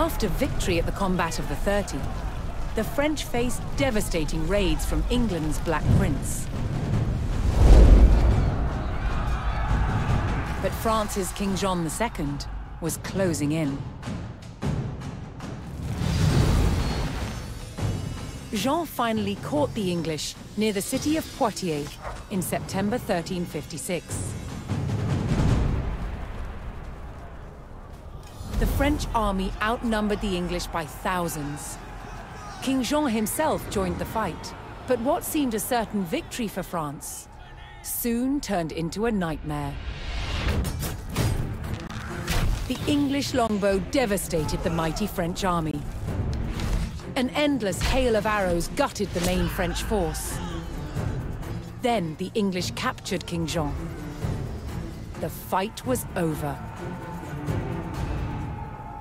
After victory at the Combat of the 30, the French faced devastating raids from England's Black Prince. But France's King John II was closing in. Jean finally caught the English near the city of Poitiers in September 1356. The French army outnumbered the English by thousands. King Jean himself joined the fight, but what seemed a certain victory for France soon turned into a nightmare. The English longbow devastated the mighty French army. An endless hail of arrows gutted the main French force. Then the English captured King Jean. The fight was over.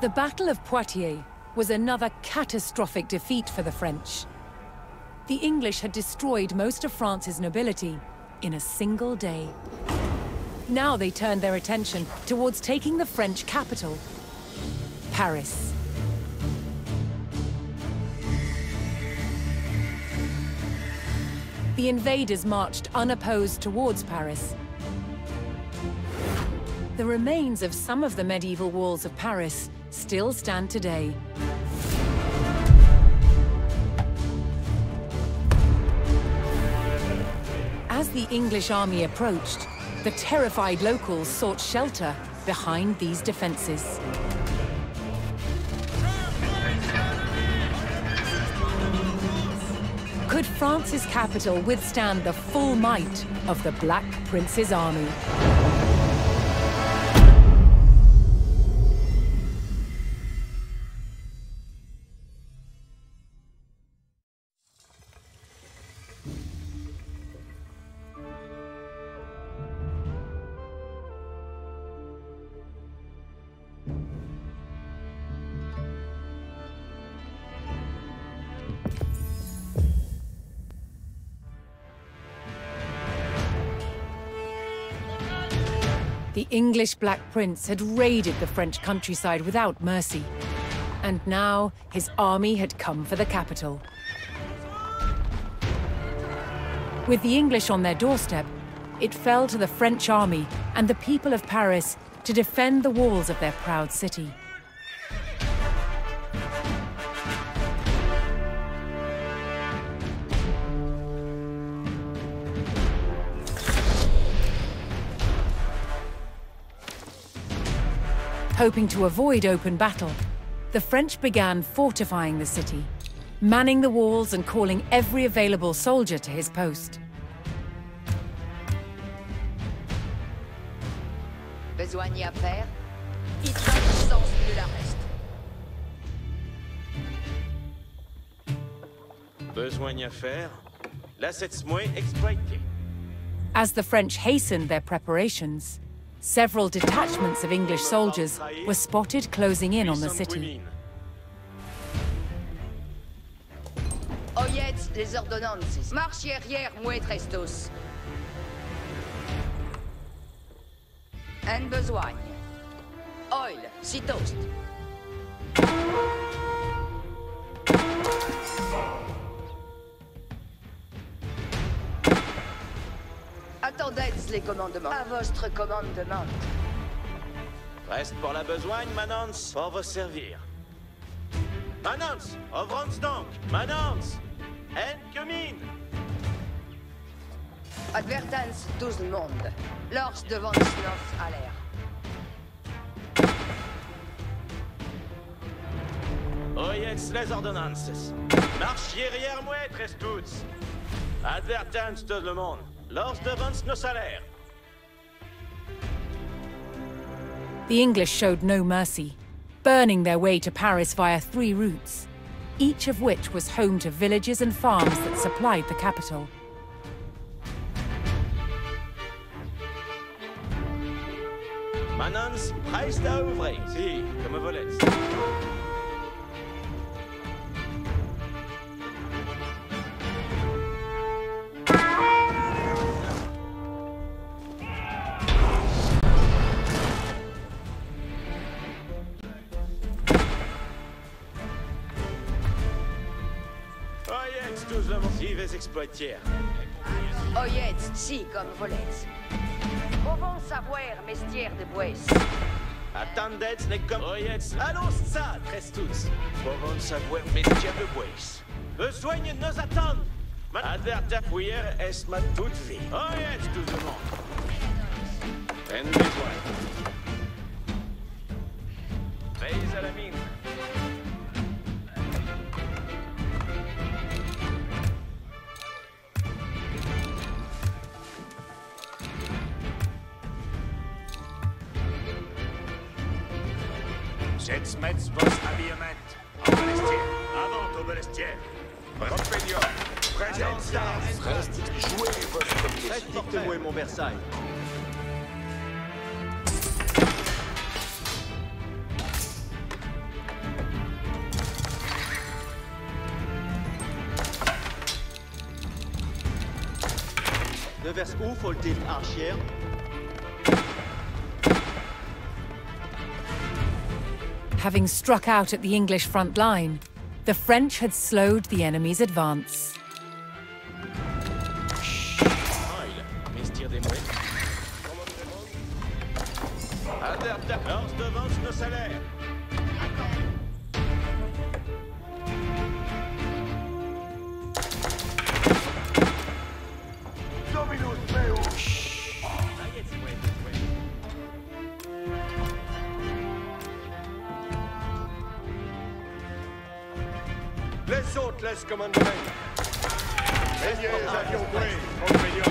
The Battle of Poitiers was another catastrophic defeat for the French. The English had destroyed most of France's nobility in a single day. Now they turned their attention towards taking the French capital, Paris. The invaders marched unopposed towards Paris. The remains of some of the medieval walls of Paris still stand today. As the English army approached, the terrified locals sought shelter behind these defenses. Could France's capital withstand the full might of the Black Prince's army? The English Black Prince had raided the French countryside without mercy, and now his army had come for the capital. With the English on their doorstep, it fell to the French army and the people of Paris to defend the walls of their proud city. Hoping to avoid open battle, the French began fortifying the city, manning the walls and calling every available soldier to his post. Besogne à faire, il tient le sens de la reste. Besogne à faire, là c'est moi exploité. As the French hastened their preparations, several detachments of English soldiers were spotted closing in on the city. Oyez les ordonnances. Marche arrière, muet restos. En besogne. Oil, si toast. Attendez les commandements. À votre commandement. Reste pour la besogne, Manance, pour vous servir. Manance, ouvrons donc, Manance, en commune. Advertance, tout le monde. Lors devant silence à l'air. Oyez les ordonnances. Marche arrière, mouette, reste tous. Advertance, tout le monde. Lors devant nos salaires. The English showed no mercy, burning their way to Paris via 3 routes, each of which was home to villages and farms that supplied the capital. Manance, reste à ouvrir. Si, comme vous l'êtes. vives exploitières. Oyets, si, comme volets. Provons savoir mestière de bois. Attendez, ne comme Oyets. Allons, ça, tous. Provons savoir mestière de bois. Besoin nos attendre. Adverta fouiller est ma toute vie. Oyets, tout le monde. En besoin. Veillez à la mine. Jets Metz vos habillement. En balestier. Avant au balestier. Compagnon. Présence. Reste jouer votre pièce. Reste dicte-moi mon Versailles. De vers où faut-il archière? Having struck out at the English front line, the French had slowed the enemy's advance. Mestière des mouettes. Adverta force devance nos salaires. Les autres laissent commandement. Seignez les avions doués, compagnon.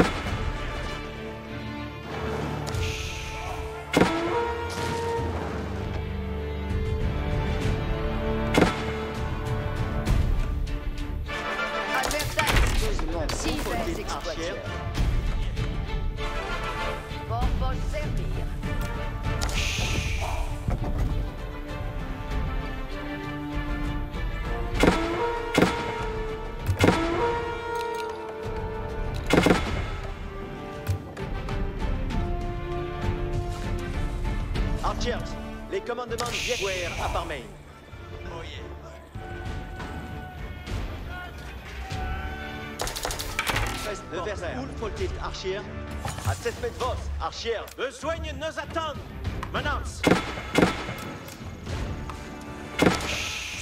Advertis, si des exploiteurs. Pour vous servir. Archers, les commandements viennent à Parmain. De vers où faut-il archière? À 7 mètres vos, archière. Besoin nos attendre. Menance.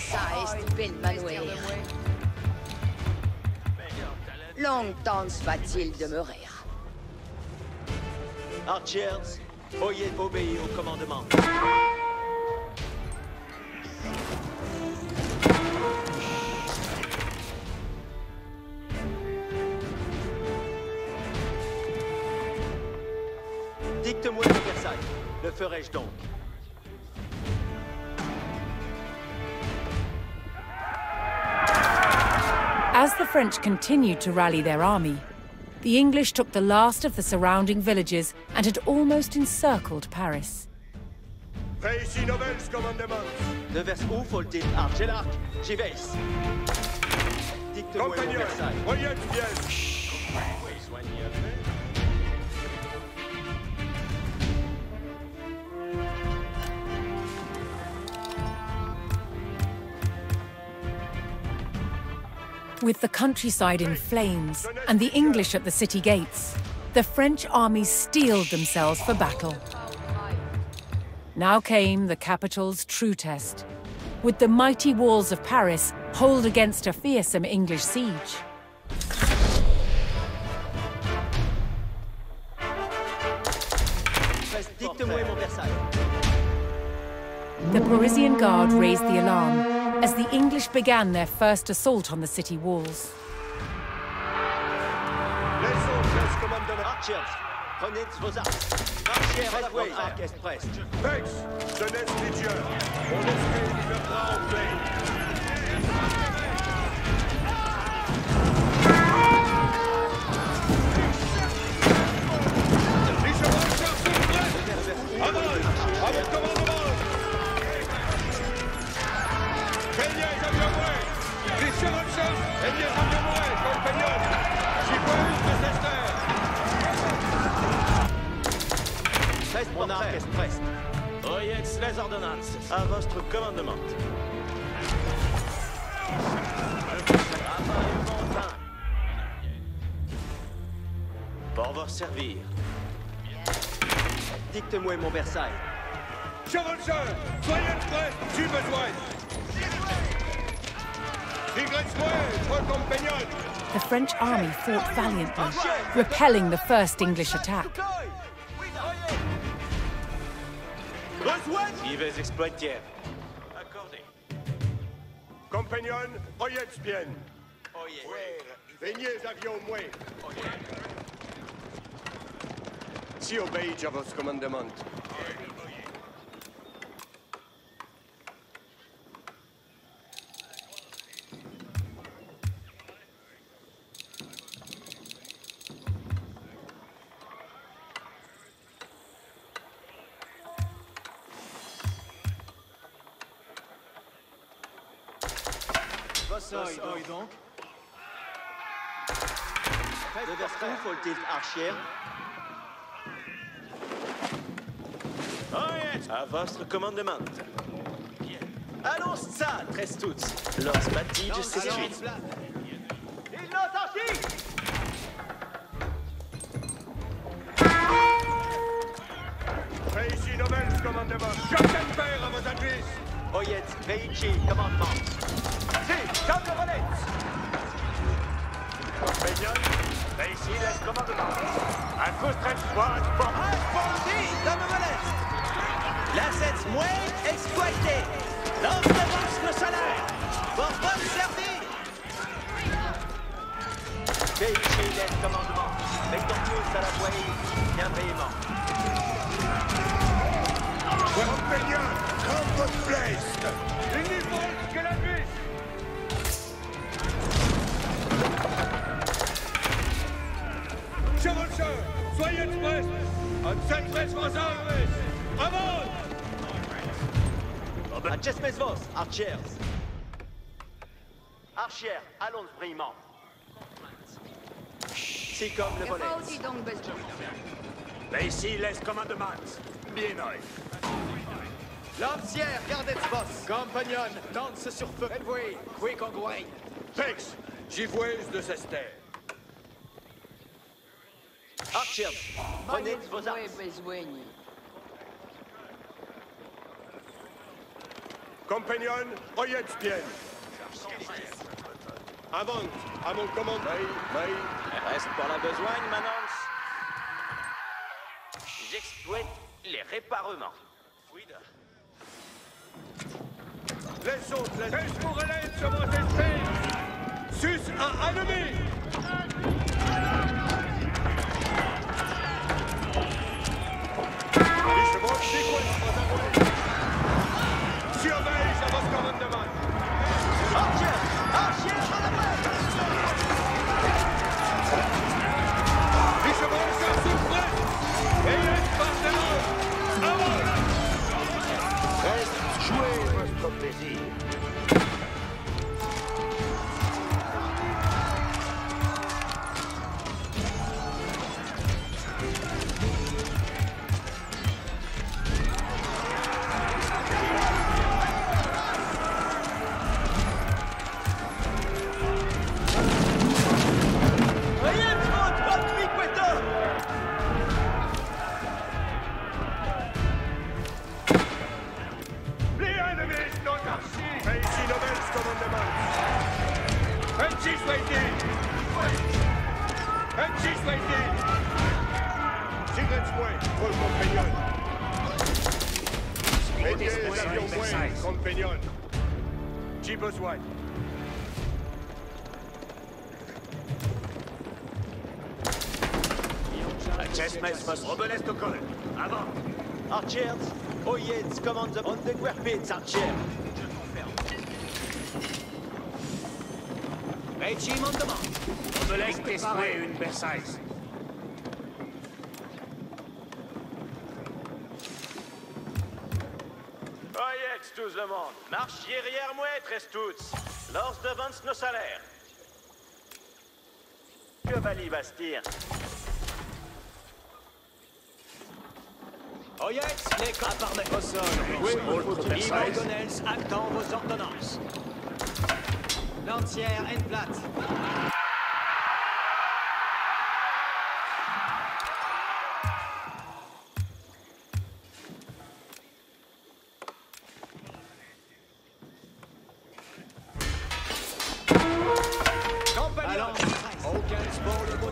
Ça est belle manoir. Longtemps va-t-il demeurer? Archers, oyez obéir au commandement. Dicte-moi mon Versailles. Le ferai-je donc? As the French continued to rally their army, the English took the last of the surrounding villages and had almost encircled Paris. Réussi Nobels, commandement. De vers où faut-il archer l'arc? J'y vais. Dicte-moi mon Compagnon, Versailles. voyez bien. With the countryside in flames and the English at the city gates, the French armies steeled themselves for battle. Now came the capital's true test. Would the mighty walls of Paris hold against a fearsome English siege? Dicte-moi mon Versailles. The Parisian Guard raised the alarm as the English began their first assault on the city walls. Les autres laissent commandement. Archers, prenez vos arcs. Archers, votre arc est presse. Vex, jeunesse Légion. Mon esprit me prend en plein. Mon arc est presse. Oyez les ordonnances. À votre commandement. leur servir. Dicte-moi mon Versailles. Chevaucheur, soyez prêts, j'ai besoin. Tigre, compagnon. The French army fought valiantly, repelling the first English attack. Vives exploitières. Accordé. Compagnon, oyez bien. Veignez avions moi. Si obéis à vos commandements. Vassaille donc. De Versailles, faut-il archère? À votre commandement. Allons ça, Trestuts. Lors batige s'essuie. Il lance archi! Réussi nouvelle commandement. Chacun père à vos adresses. Oyez, Veichi, commandement. Si, comme le relais! Compagnon, réussi les commandements. Un coup de traite froide pour Comme molette. L'assets moins exploité. Lance devance le salaire. Pour votre servir. Veichi, les commandements. Victorieux à la voie, bien brillamment. Compagnon, comme votre place. Uniforme que la nuit. Chevaucheur, soyez express. En cette presse française. Avant! Adjustments vos, archers. Archère, allons brillamment. Si comme le volet. Aussi donc besoin. Mais ici, laisse commandement. Bien oeil. Lancière, gardez vos. Compagnon, danse sur feu. Envoyez, quick on way. Pex, givoueuse de Sester. Archers, prenez vos armes. Besoin. Compagnon, oyez bien. Avant, à mon commande. Reste pour la besogne, Manance. J'exploite les réparements. Les autres, les pour relève sur vos esprits. Sus à ennemi. Les chevaux, décollent vos envolées. Surveille à votre commandement. Archers, archers à la main. Les chevaux sont sous prêts. Ayez par devant. Avant. Reste jouer votre plaisir. Compagnon, j'ai besoin. Adjustments must rebelles to call. Avant. Archers, oyez, command the on the guerpits, archers. Régimendement. Rebelles préparé une Versailles. Tout le monde. Marche derrière moi, Trestuts. Lors devant nos salaires. Que valie Bastir? Oyez, les cas par mes au sol. Imongonels, actant vos ordonnances. Lancière en plate.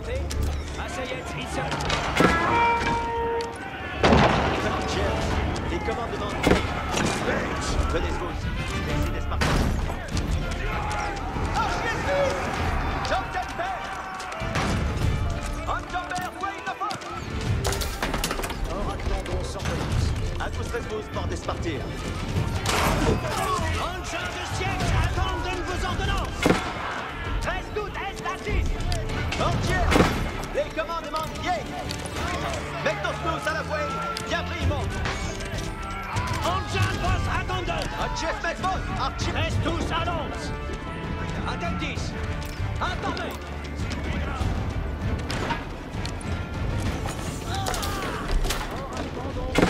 santé. Asseyez, Issel. Les commandements. Venez-vous. Les Spartans. À tous Strasbourg, porte des Spartiates. Engins de siège attendent vos ordonnances. Reste tout, est assis. Entière. Les commandements pieds. Mettons tous à la voie. Bien pris, mon. Engins vos attendent. Chef Medvos, Archie. Reste tous à l'once. Attentis. Attendez.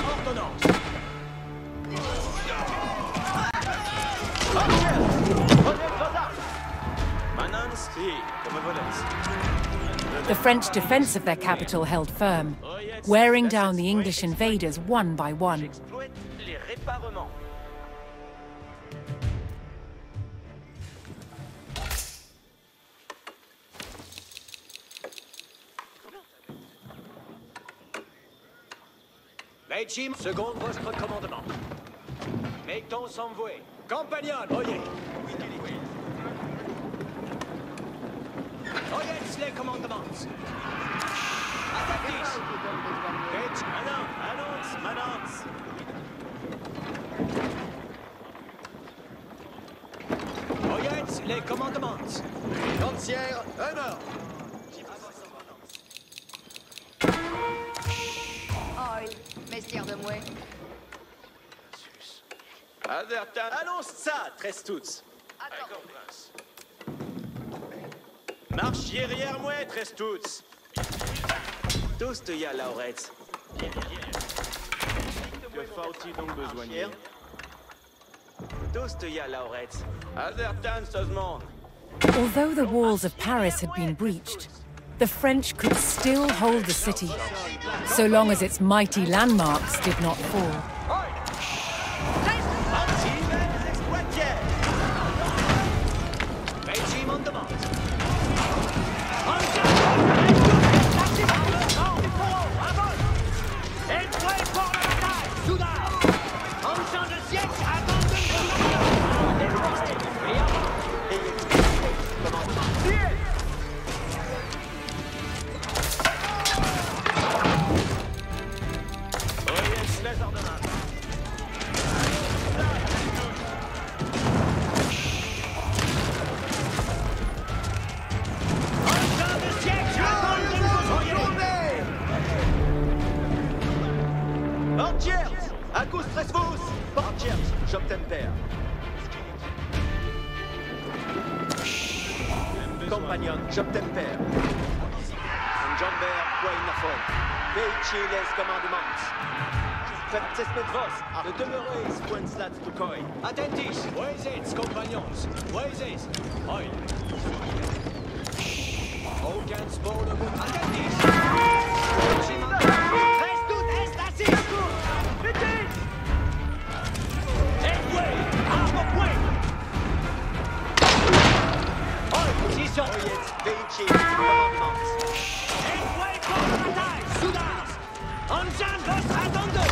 Ordonnance. The French defense of their capital held firm, wearing down the English invaders one by one. J'exploite les réparements. Leitchim, seconde votre commandement. Mettons s'envoyer. Compagnon, oyez. Oyez les commandements. Attentis. Annonce. Oyez les commandements. Lancière, honneur. Oi, messieurs de mouet. Avertan. Annonce ça, Trestuts. Attends. Marche derrière moi, Trestuts. Tous te y a, Lauretz. Que faut-il donc besoin? Tous te y a, Lauretz. Avertan, seulement. Although the walls of Paris had been breached, the French could still hold the city, so long as its mighty landmarks did not fall. Leitchim on demande. Acus Strasbourg, Portiers, Jobtemper. Compagnon, Jobtemper. Jomber, Quainafon. Veici les commandements. Faites Medvos, de demeurer, Squenslat to Koi. Attentis, oisez, compagnons, oisez. Oi. Aucun sport de vous. Attentis. Reste tout, est assis. Veici, commandements. Envoyez pour la bataille, soudards. Engins vos attendez.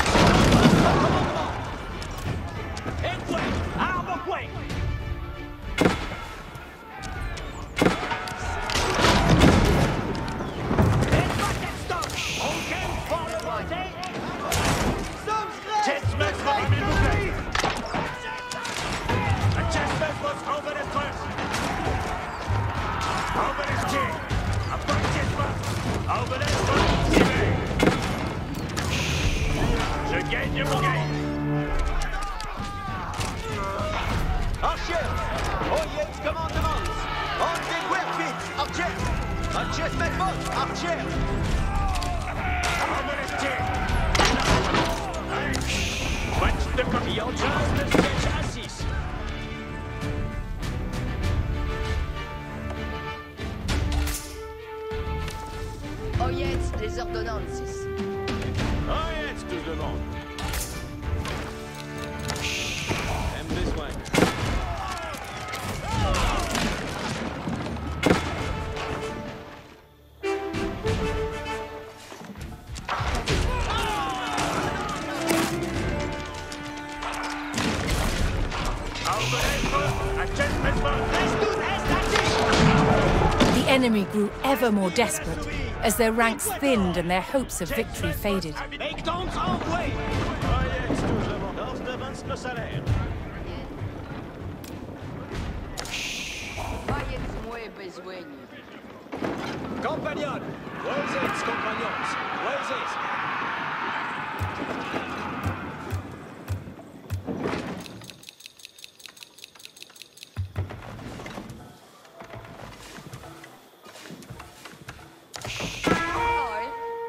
Envoyez, arbre point. Je gagne mon gain. Archer, oyez commandements. On déguerpit, Archer. Archer Medvos, Archer. Match de papillon, Charles de siège à 6. Oyez les ordonnances. Oyez tout le monde. Aime besoin. The enemy grew ever more desperate as their ranks thinned and their hopes of victory faded. Compagnon! Where is it, compagnons? Where is it?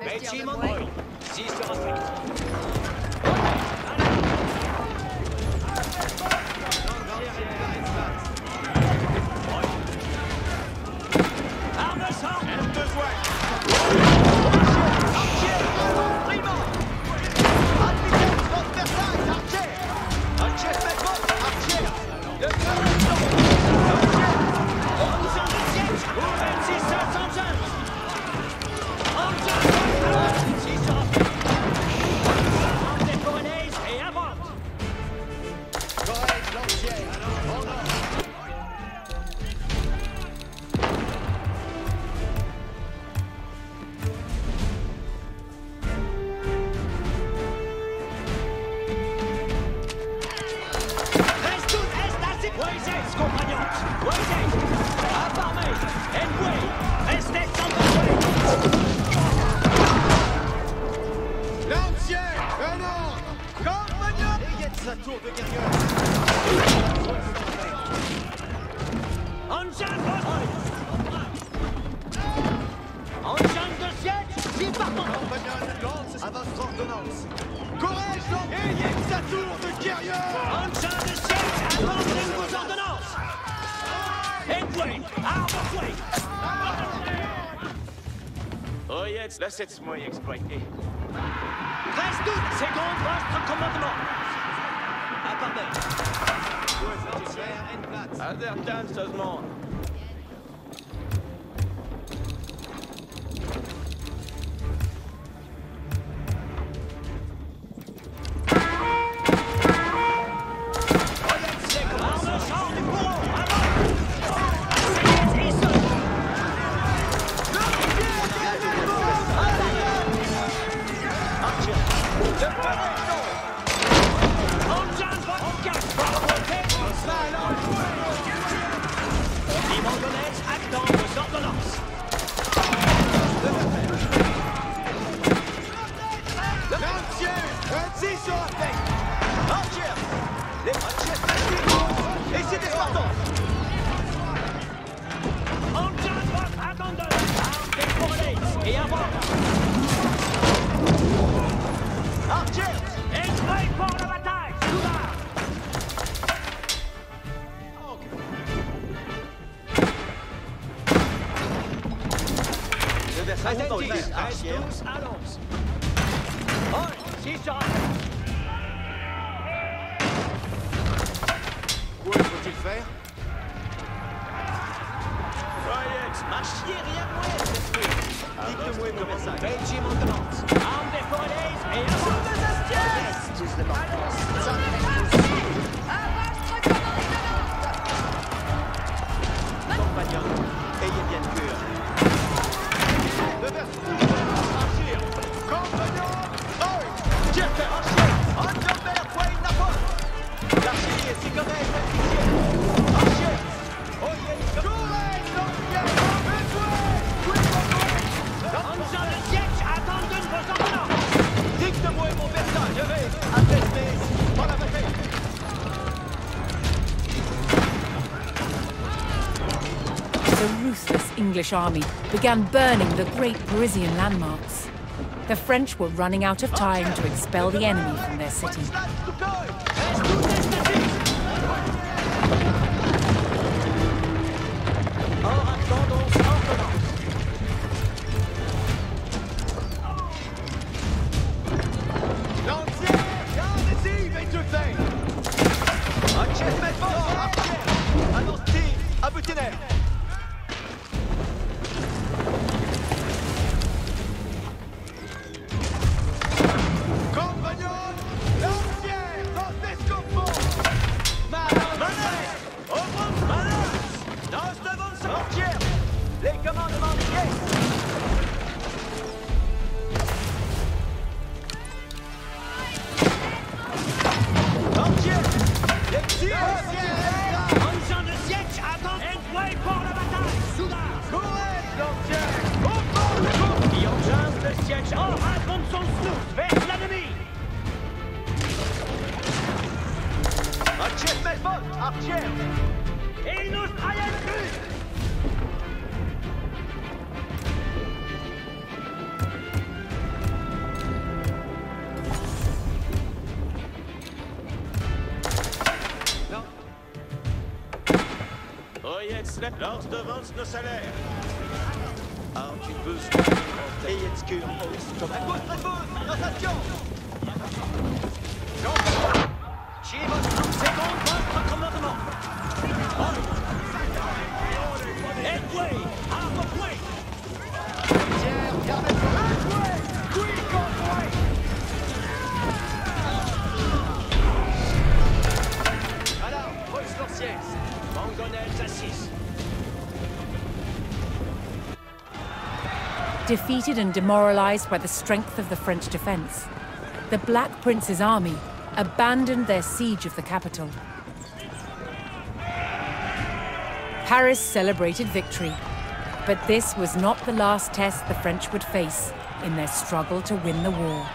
Bâtiment mobile. 6 sur Afrique. Laissez-moi exploiter. Reste toute seconde votre commandement. Aldertan seulement. English army began burning the great Parisian landmarks. The French were running out of time to expel the enemy from their city. Compagnon, Artière! Et nous traînons plus! Lance devance nos salaires. Ah, tu peux se Et Yetzkur, comme à gauche, attention! Chivos, seconde, votre commandement! Headway! Half of way! Pierre, permettez-moi! Quick on way! Alors, Roche Forcière, Mangonels à 6. Defeated and demoralized by the strength of the French defense, the Black Prince's army abandoned their siege of the capital. Paris celebrated victory, but this was not the last test the French would face in their struggle to win the war.